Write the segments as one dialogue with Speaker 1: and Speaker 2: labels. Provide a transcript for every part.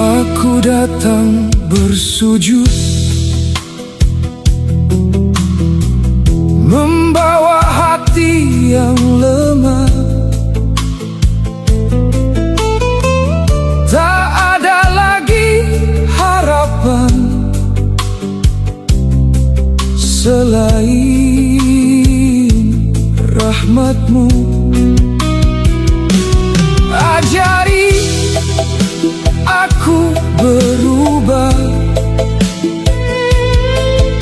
Speaker 1: Aku datang bersujud, membawa hati yang lemah. Tak ada lagi harapan selain rahmat-Mu. Ajari aku berubah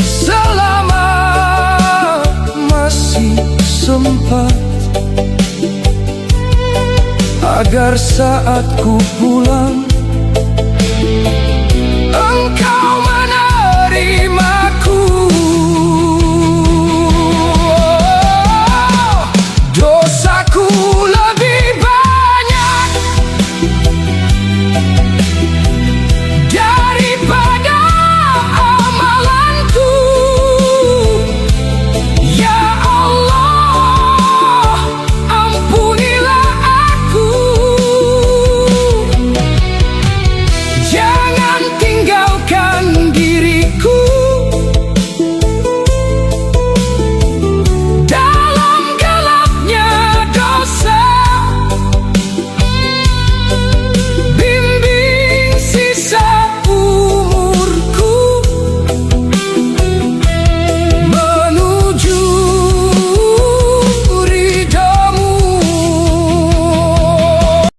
Speaker 1: selama masih sempat, agar saat ku pulang